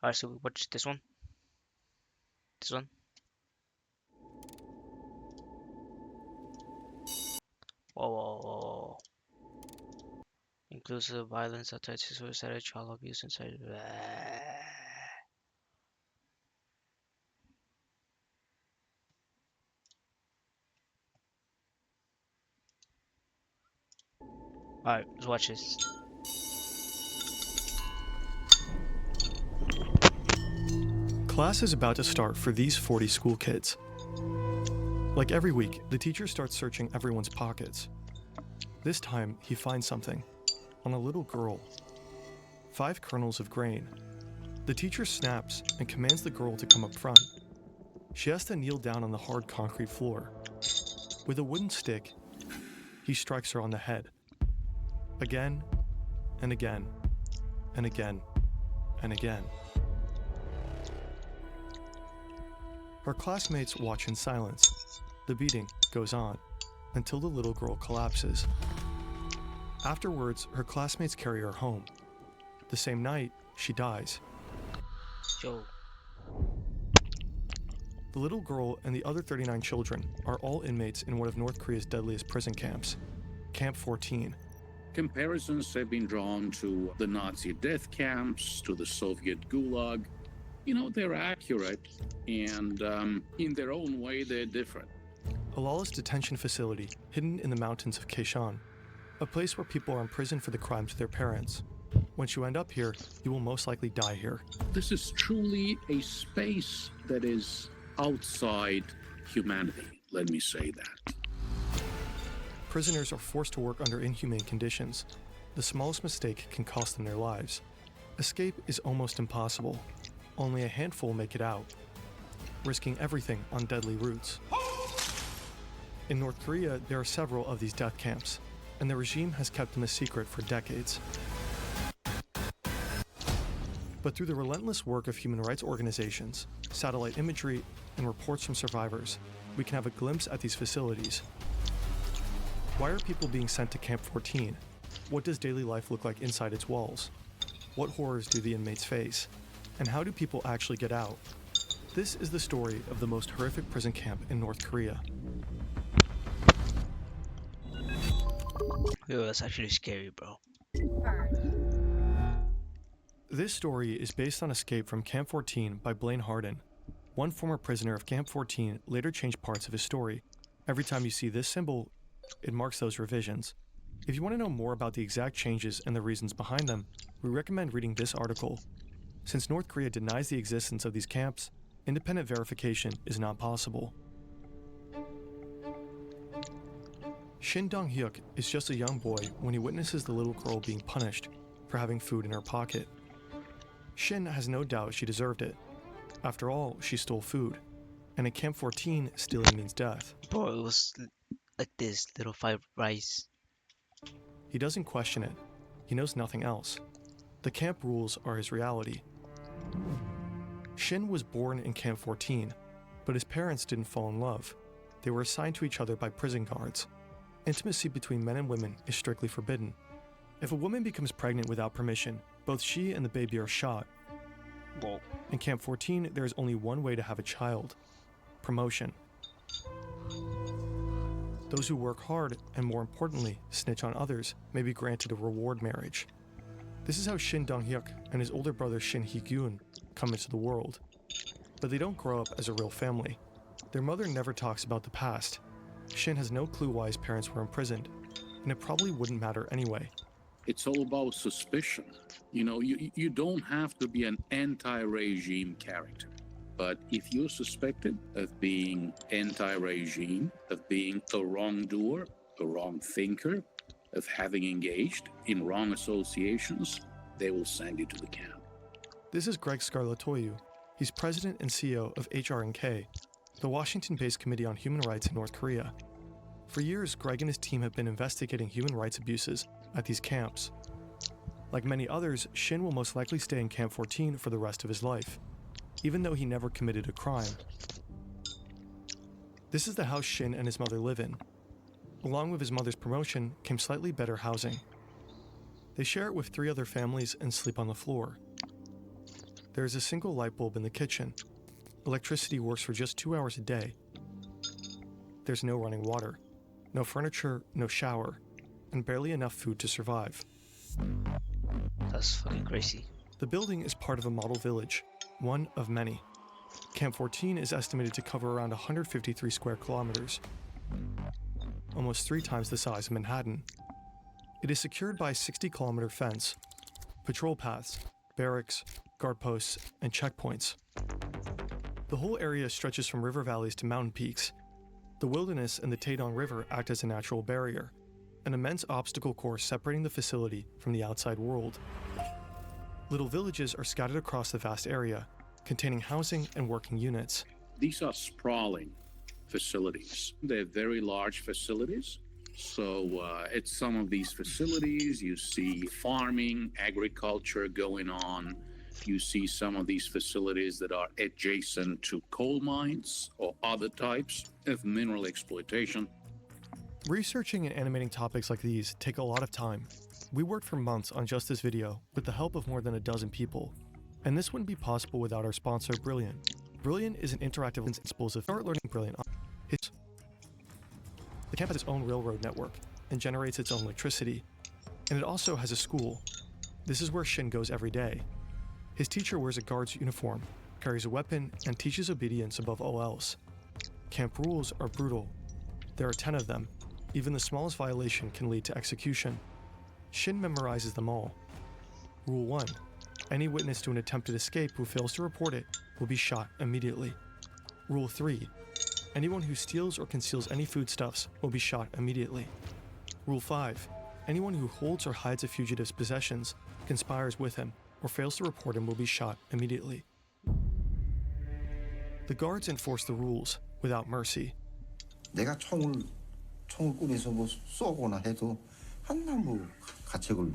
Alright, so we watch this one. This one. Whoa, whoa, whoa, whoa. Inclusive violence, attached to suicide, child abuse, inside. Alright, let's watch this. Class is about to start for these 40 school kids. Like every week, the teacher starts searching everyone's pockets. This time, he finds something on a little girl. 5 kernels of grain. The teacher snaps and commands the girl to come up front. She has to kneel down on the hard concrete floor. With a wooden stick, he strikes her on the head. Again, and again, and again, and again. Her classmates watch in silence. The beating goes on until the little girl collapses. Afterwards, her classmates carry her home. The same night, she dies. Yo. The little girl and the other 39 children are all inmates in one of North Korea's deadliest prison camps, Camp 14. Comparisons have been drawn to the Nazi death camps, to the Soviet Gulag. You know, they're accurate, and in their own way, they're different. A lawless detention facility hidden in the mountains of Kaeshan, a place where people are imprisoned for the crimes of their parents. Once you end up here, you will most likely die here. This is truly a space that is outside humanity, let me say that. Prisoners are forced to work under inhumane conditions. The smallest mistake can cost them their lives. Escape is almost impossible. Only a handful make it out, risking everything on deadly routes. In North Korea, there are several of these death camps, and the regime has kept them a secret for decades. But through the relentless work of human rights organizations, satellite imagery, and reports from survivors, we can have a glimpse at these facilities. Why are people being sent to Camp 14? What does daily life look like inside its walls? What horrors do the inmates face? And how do people actually get out? This is the story of the most horrific prison camp in North Korea. Yo, that's actually scary, bro. This story is based on Escape from Camp 14 by Blaine Harden. One former prisoner of Camp 14 later changed parts of his story. Every time you see this symbol, it marks those revisions. If you want to know more about the exact changes and the reasons behind them, we recommend reading this article. Since North Korea denies the existence of these camps, independent verification is not possible. Shin Dong-hyuk is just a young boy when he witnesses the little girl being punished for having food in her pocket. Shin has no doubt she deserved it. After all, she stole food, and in Camp 14, stealing means death. Bro, it was like this little fried rice. He doesn't question it. He knows nothing else. The camp rules are his reality. Shin was born in Camp 14, but his parents didn't fall in love. They were assigned to each other by prison guards. Intimacy between men and women is strictly forbidden. If a woman becomes pregnant without permission, both she and the baby are shot. Whoa. In Camp 14, there is only one way to have a child: promotion. Those who work hard, and more importantly, snitch on others, may be granted a reward marriage. This is how Shin Dong-hyuk and his older brother Shin Hee-gyun come into the world. But they don't grow up as a real family. Their mother never talks about the past. Shin has no clue why his parents were imprisoned, and it probably wouldn't matter anyway. It's all about suspicion. You know, you don't have to be an anti-regime character. But if you're suspected of being anti-regime, of being a wrongdoer, a wrong thinker, of having engaged in wrong associations, they will send you to the camp. This is Greg Scarlatoiu. He's president and CEO of HRNK, the Washington-based Committee on Human Rights in North Korea. For years, Greg and his team have been investigating human rights abuses at these camps. Like many others, Shin will most likely stay in Camp 14 for the rest of his life, even though he never committed a crime. This is the house Shin and his mother live in. Along with his mother's promotion came slightly better housing. They share it with 3 other families and sleep on the floor. There is a single light bulb in the kitchen. Electricity works for just 2 hours a day. There's no running water, no furniture, no shower, and barely enough food to survive. That's fucking crazy. The building is part of a model village, one of many. Camp 14 is estimated to cover around 153 square kilometers, almost 3 times the size of Manhattan. It is secured by a 60-kilometer fence, patrol paths, barracks, guard posts, and checkpoints. The whole area stretches from river valleys to mountain peaks. The wilderness and the Taedong River act as a natural barrier, an immense obstacle course separating the facility from the outside world. Little villages are scattered across the vast area, containing housing and working units. These are sprawling facilities. They're very large facilities. So at some of these facilities, you see farming, agriculture going on. You see some of these facilities that are adjacent to coal mines or other types of mineral exploitation. Researching and animating topics like these take a lot of time. We worked for months on just this video with the help of more than a dozen people. And this wouldn't be possible without our sponsor, Brilliant. Brilliant is an interactive explosive start learning Brilliant on his. The camp has its own railroad network and generates its own electricity. And it also has a school. This is where Shin goes every day. His teacher wears a guard's uniform, carries a weapon, and teaches obedience above all else. Camp rules are brutal. There are 10 of them. Even the smallest violation can lead to execution. Shin memorizes them all. Rule 1. Any witness to an attempted escape who fails to report it will be shot immediately. Rule 3. Anyone who steals or conceals any foodstuffs will be shot immediately. Rule 5. Anyone who holds or hides a fugitive's possessions, conspires with him, or fails to report him will be shot immediately. The guards enforce the rules without mercy. 내가 총을 꺼내서 뭐 쏘거나 해도 한나무 가책을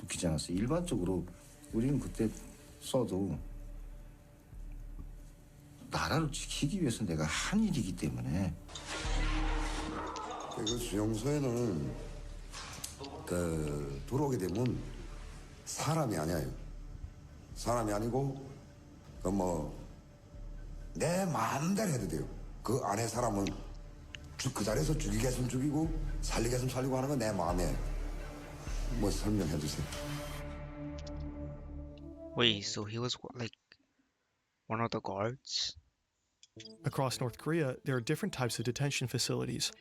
느끼지 않았어요. 일반적으로 우리는 그때 써도 나라를 지키기 위해서 내가 한 일이기 때문에. 그 수용소에는 들어오게 되면 사람이 아니에요. 사람이 아니고 내 마음대로 해도 돼요. 그 안에 사람은 그 자리에서 죽이겠으면 죽이고 살리겠으면 살리고 하는 건 내 마음에. 뭐 설명해 주세요. Wait, so he was like one of the guards? Across North Korea, there are different types of detention facilities.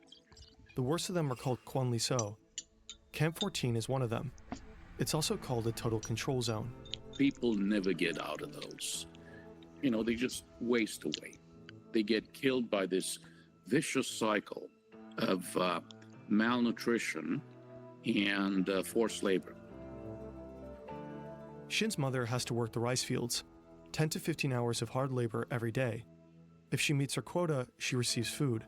The worst of them are called Kwon-li-so. Camp 14 is one of them. It's also called a total control zone. People never get out of those. You know, they just waste away. They get killed by this vicious cycle of malnutrition and forced labor. Shin's mother has to work the rice fields, 10 to 15 hours of hard labor every day. If she meets her quota, she receives food,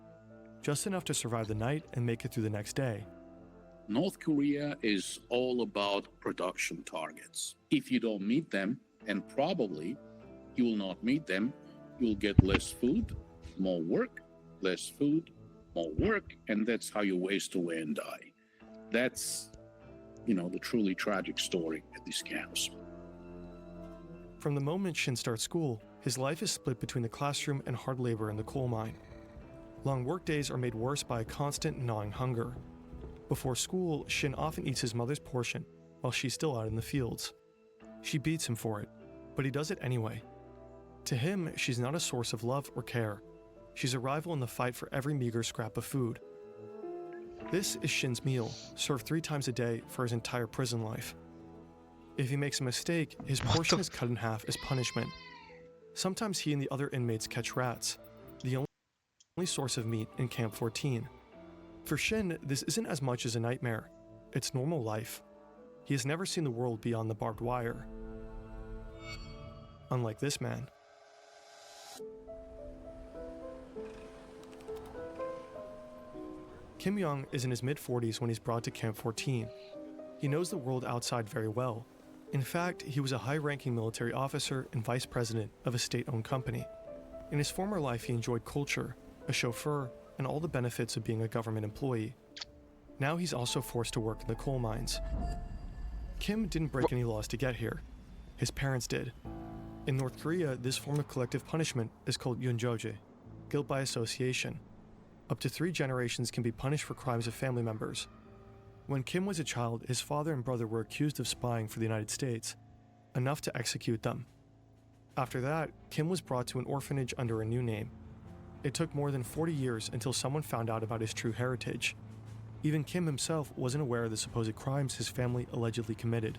just enough to survive the night and make it through the next day. North Korea is all about production targets. If you don't meet them, and probably you will not meet them, you'll get less food, more work, less food, more work, and that's how you waste away and die. That's, the truly tragic story at these camps. From the moment Shin starts school, his life is split between the classroom and hard labor in the coal mine. Long workdays are made worse by a constant gnawing hunger. Before school, Shin often eats his mother's portion while she's still out in the fields. She beats him for it, but he does it anyway. To him, she's not a source of love or care. She's a rival in the fight for every meager scrap of food. This is Shin's meal, served 3 times a day for his entire prison life. If he makes a mistake, his portion is cut in half as punishment. Sometimes he and the other inmates catch rats, the only source of meat in Camp 14. For Shin, this isn't as much as a nightmare. It's normal life. He has never seen the world beyond the barbed wire. Unlike this man. Kim Young is in his mid-40s when he's brought to Camp 14. He knows the world outside very well. In fact, he was a high-ranking military officer and vice president of a state-owned company. In his former life, he enjoyed culture, a chauffeur, and all the benefits of being a government employee. Now he's also forced to work in the coal mines. Kim didn't break any laws to get here. His parents did. In North Korea, this form of collective punishment is called yunjoje, guilt by association. Up to 3 generations can be punished for crimes of family members. When Kim was a child, his father and brother were accused of spying for the United States, enough to execute them. After that, Kim was brought to an orphanage under a new name. It took more than 40 years until someone found out about his true heritage. Even Kim himself wasn't aware of the supposed crimes his family allegedly committed.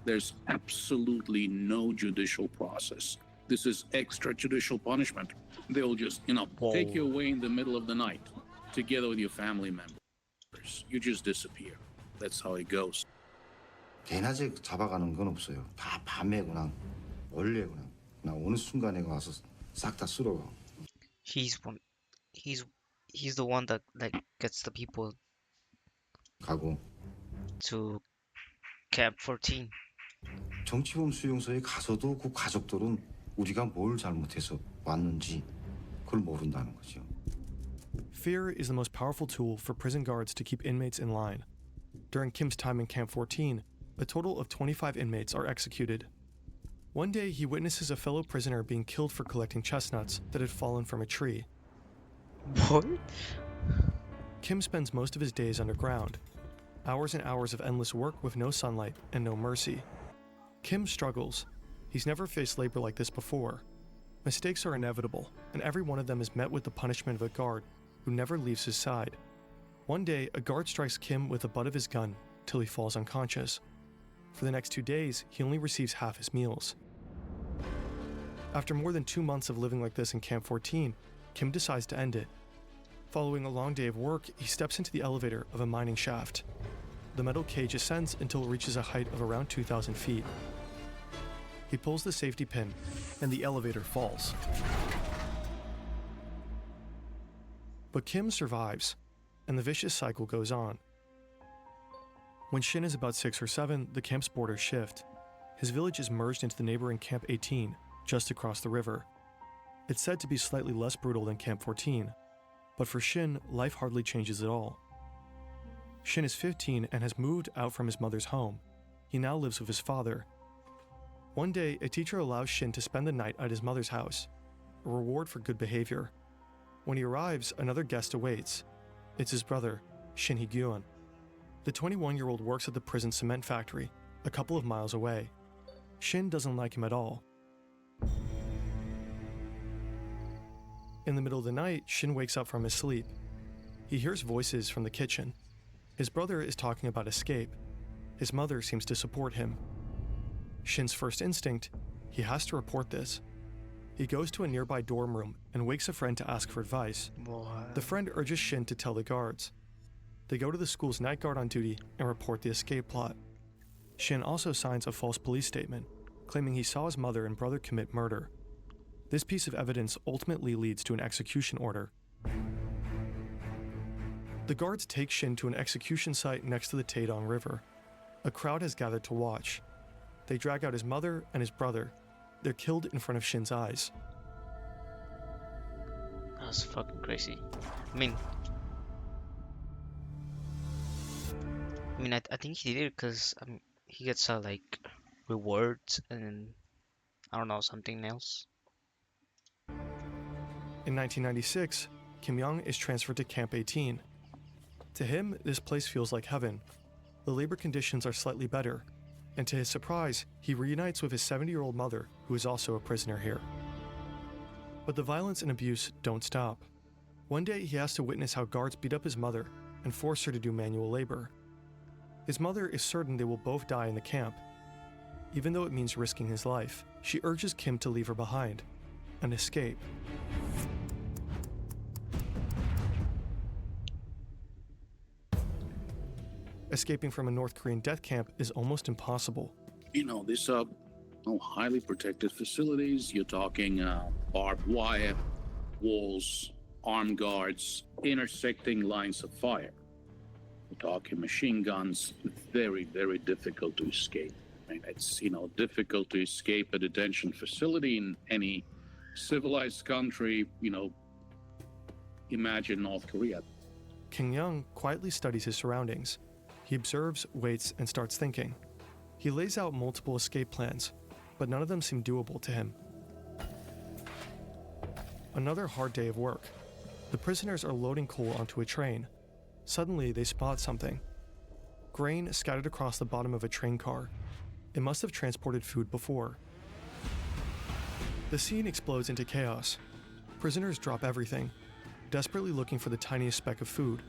There's absolutely no judicial process. This is extrajudicial punishment. They'll just, take you away in the middle of the night, together with your family members. You just disappear. That's how it goes. 대낮에 잡아가는 건 없어요. 다 밤에 그냥 원래 그냥 어느 순간에 와서 싹 다 쓸어가. He's the one that gets the people 가고 to Camp 14. 정치범 수용소에 가서도 그 가족들은 우리가 뭘 잘못해서 왔는지 그걸 모른다는 거죠. Fear is the most powerful tool for prison guards to keep inmates in line. During Kim's time in Camp 14, a total of 25 inmates are executed. One day, he witnesses a fellow prisoner being killed for collecting chestnuts that had fallen from a tree. What? Kim spends most of his days underground. Hours and hours of endless work with no sunlight and no mercy. Kim struggles. He's never faced labor like this before. Mistakes are inevitable, and every one of them is met with the punishment of a guard who never leaves his side. One day, a guard strikes Kim with the butt of his gun till he falls unconscious. For the next 2 days, he only receives half his meals. After more than 2 months of living like this in Camp 14, Kim decides to end it. Following a long day of work, he steps into the elevator of a mining shaft. The metal cage ascends until it reaches a height of around 2,000 feet. He pulls the safety pin, and the elevator falls. But Kim survives, and the vicious cycle goes on. When Shin is about 6 or 7, the camp's borders shift. His village is merged into the neighboring Camp 18, just across the river. It's said to be slightly less brutal than Camp 14, but for Shin, life hardly changes at all. Shin is 15 and has moved out from his mother's home. He now lives with his father. One day, a teacher allows Shin to spend the night at his mother's house, a reward for good behavior. When he arrives, another guest awaits. It's his brother, Shin Hee-gyun. The 21-year-old works at the prison cement factory, a couple of miles away. Shin doesn't like him at all. In the middle of the night, Shin wakes up from his sleep. He hears voices from the kitchen. His brother is talking about escape. His mother seems to support him. Shin's first instinct, he has to report this. He goes to a nearby dorm room and wakes a friend to ask for advice. What? The friend urges Shin to tell the guards. They go to the school's night guard on duty and report the escape plot. Shin also signs a false police statement, claiming he saw his mother and brother commit murder. This piece of evidence ultimately leads to an execution order. The guards take Shin to an execution site next to the Taedong River. A crowd has gathered to watch. They drag out his mother and his brother. They're killed in front of Shin's eyes. That's fucking crazy. I think he did it because he gets rewards and I don't know, something else. In 1996, Kim Young is transferred to Camp 18. To him, this place feels like heaven. The labor conditions are slightly better, and to his surprise, he reunites with his 70-year-old mother, who is also a prisoner here. But the violence and abuse don't stop. One day, he has to witness how guards beat up his mother and force her to do manual labor. His mother is certain they will both die in the camp. Even though it means risking his life, she urges Kim to leave her behind and escape. Escaping from a North Korean death camp is almost impossible. These are highly protected facilities. You're talking barbed wire, walls, armed guards, intersecting lines of fire. We're talking machine guns. Very, very difficult to escape. It's, difficult to escape a detention facility in any civilized country, imagine North Korea. Kim Young quietly studies his surroundings. He observes, waits, and starts thinking. He lays out multiple escape plans. but none of them seem doable to him. Another hard day of work. The prisoners are loading coal onto a train. Suddenly, they spot something. Grain scattered across the bottom of a train car. It must have transported food before. The scene explodes into chaos. Prisoners drop everything, desperately looking for the tiniest speck of food.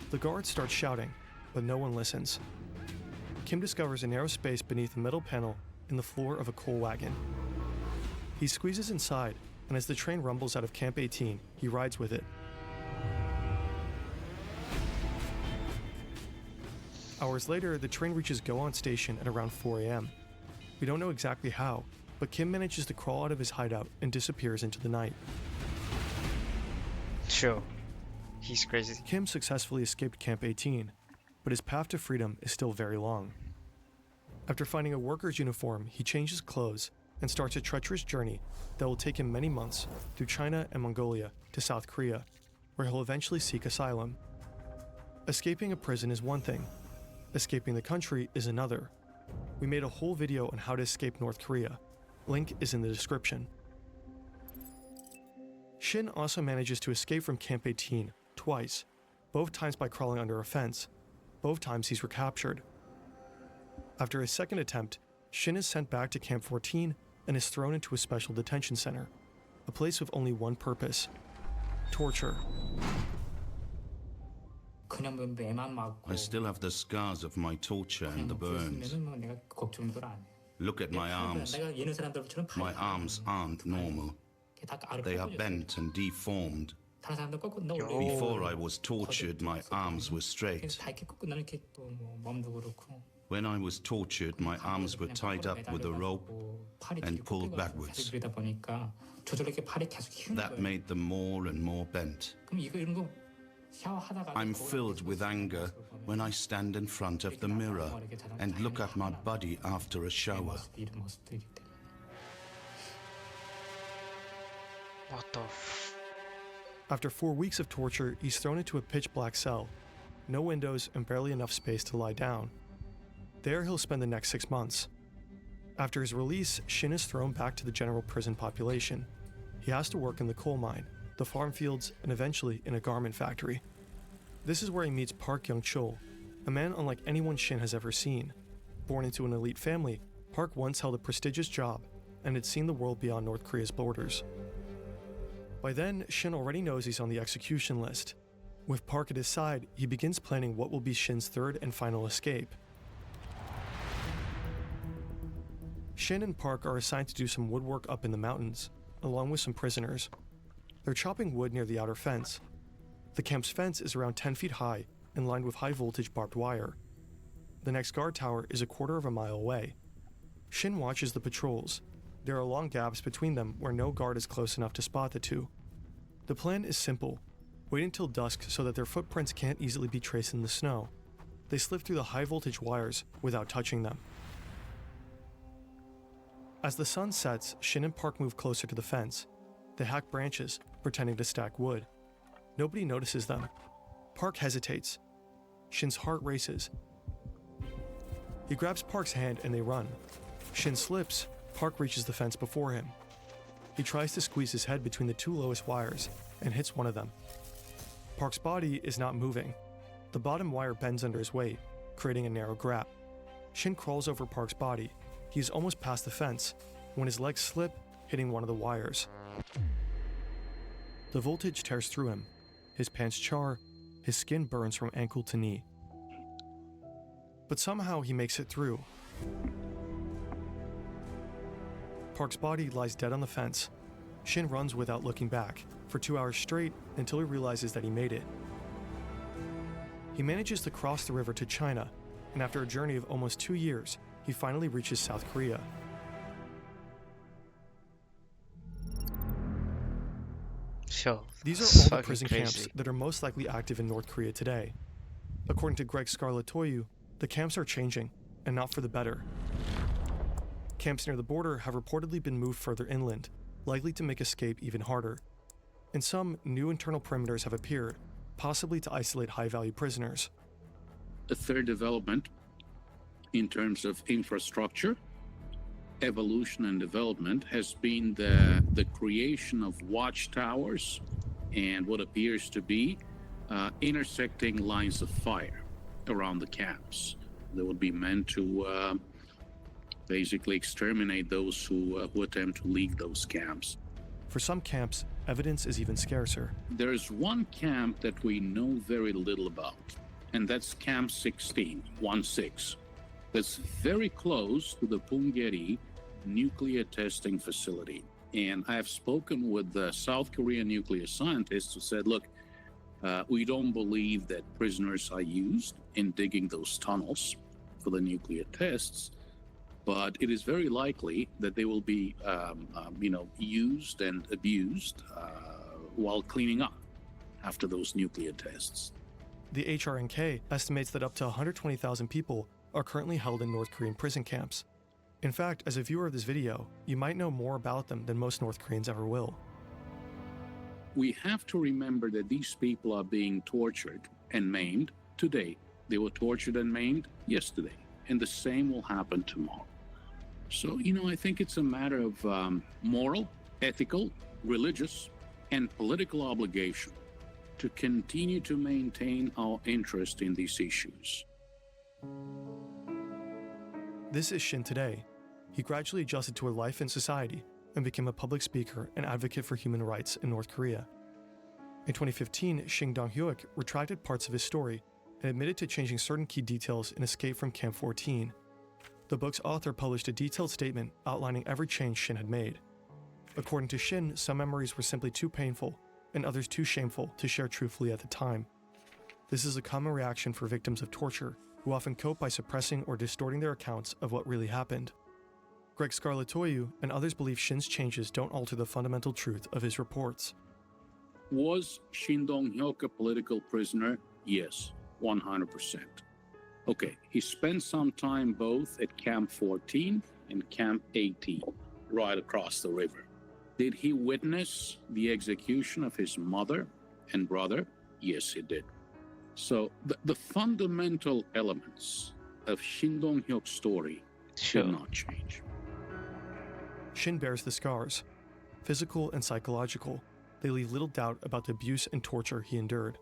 The guards start shouting, but no one listens. Kim discovers a narrow space beneath a metal panel in the floor of a coal wagon. He squeezes inside, and as the train rumbles out of Camp 18, he rides with it. Hours later, the train reaches Go-On Station at around 4 a.m. We don't know exactly how, but Kim manages to crawl out of his hideout and disappears into the night. Sure. He's crazy. Kim successfully escaped Camp 18, but his path to freedom is still very long. After finding a worker's uniform, he changes clothes and starts a treacherous journey that will take him many months through China and Mongolia to South Korea, where he'll eventually seek asylum. Escaping a prison is one thing. Escaping the country is another. We made a whole video on how to escape North Korea. Link is in the description. Shin also manages to escape from Camp 18 twice, both times by crawling under a fence. Both times he's recaptured. After his second attempt, Shin is sent back to Camp 14 and is thrown into a special detention center, a place with only one purpose: torture. I still have the scars of my torture and the burns. Look at my arms. My arms aren't normal. They are bent and deformed. Before I was tortured, my arms were straight. When I was tortured, my arms were tied up with a rope and pulled backwards. That made them more and more bent. I'm filled with anger when I stand in front of the mirror and look at my body after a shower. What the After 4 weeks of torture, he's thrown into a pitch-black cell. No windows and barely enough space to lie down. There he'll spend the next 6 months. After his release, Shin is thrown back to the general prison population. He has to work in the coal mine, the farm fields, and eventually in a garment factory. This is where he meets Park Young-chul, a man unlike anyone Shin has ever seen. Born into an elite family, Park once held a prestigious job and had seen the world beyond North Korea's borders. By then, Shin already knows he's on the execution list. With Park at his side, he begins planning what will be Shin's third and final escape. Shin and Park are assigned to do some woodwork up in the mountains, along with some prisoners. They're chopping wood near the outer fence. The camp's fence is around 10 feet high and lined with high-voltage barbed wire. The next guard tower is a quarter of a mile away. Shin watches the patrols. There are long gaps between them where no guard is close enough to spot the two. The plan is simple. Wait until dusk so that their footprints can't easily be traced in the snow. They slip through the high-voltage wires without touching them. As the sun sets, Shin and Park move closer to the fence. They hack branches, pretending to stack wood. Nobody notices them. Park hesitates. Shin's heart races. He grabs Park's hand and they run. Shin slips. Park reaches the fence before him. He tries to squeeze his head between the two lowest wires and hits one of them. Park's body is not moving. The bottom wire bends under his weight, creating a narrow gap. Shin crawls over Park's body. He is almost past the fence when his legs slip, hitting one of the wires. The voltage tears through him. His pants char. His skin burns from ankle to knee. But somehow he makes it through. Park's body lies dead on the fence. Shin runs without looking back for 2 hours straight until he realizes that he made it. He manages to cross the river to China, and after a journey of almost 2 years, he finally reaches South Korea. Sure. These That's are all the fucking prison crazy. camps that are most likely active in North Korea today. According to Greg Scarlatoiu, the camps are changing, and not for the better. Camps near the border have reportedly been moved further inland, likely to make escape even harder. In some, new internal perimeters have appeared, possibly to isolate high-value prisoners. A third development in terms of infrastructure evolution and development has been the creation of watchtowers and what appears to be intersecting lines of fire around the camps that would be meant to basically exterminate those who attempt to leave those camps. For some camps, evidence is even scarcer. There's one camp that we know very little about, and that's Camp 16, 1-6. That's very close to the Punggye-ri nuclear testing facility. And I have spoken with the South Korean nuclear scientists who said, look, we don't believe that prisoners are used in digging those tunnels for the nuclear tests, but it is very likely that they will be, used and abused while cleaning up after those nuclear tests. The HRNK estimates that up to 120,000 people are currently held in North Korean prison camps. In fact, as a viewer of this video, you might know more about them than most North Koreans ever will. We have to remember that these people are being tortured and maimed today. They were tortured and maimed yesterday, and the same will happen tomorrow. So, I think it's a matter of moral, ethical, religious, and political obligation to continue to maintain our interest in these issues. This is Shin today. He gradually adjusted to a life in society and became a public speaker and advocate for human rights in North Korea. In 2015, Shin Dong-hyuk retracted parts of his story and admitted to changing certain key details in Escape from Camp 14. The book's author published a detailed statement outlining every change Shin had made. According to Shin, some memories were simply too painful and others too shameful to share truthfully at the time. This is a common reaction for victims of torture, who often cope by suppressing or distorting their accounts of what really happened. Greg Scarlatoiu and others believe Shin's changes don't alter the fundamental truth of his reports. Was Shin Dong-hyuk a political prisoner? Yes, 100%. Okay, he spent some time both at Camp 14 and Camp 18, right across the river. Did he witness the execution of his mother and brother? Yes, he did. So the fundamental elements of Shin Dong-hyuk's story did not change. Shin bears the scars, physical and psychological. They leave little doubt about the abuse and torture he endured.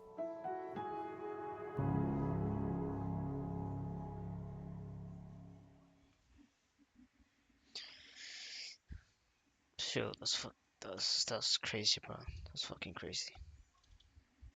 Sure, that's crazy, bro. That's fucking crazy.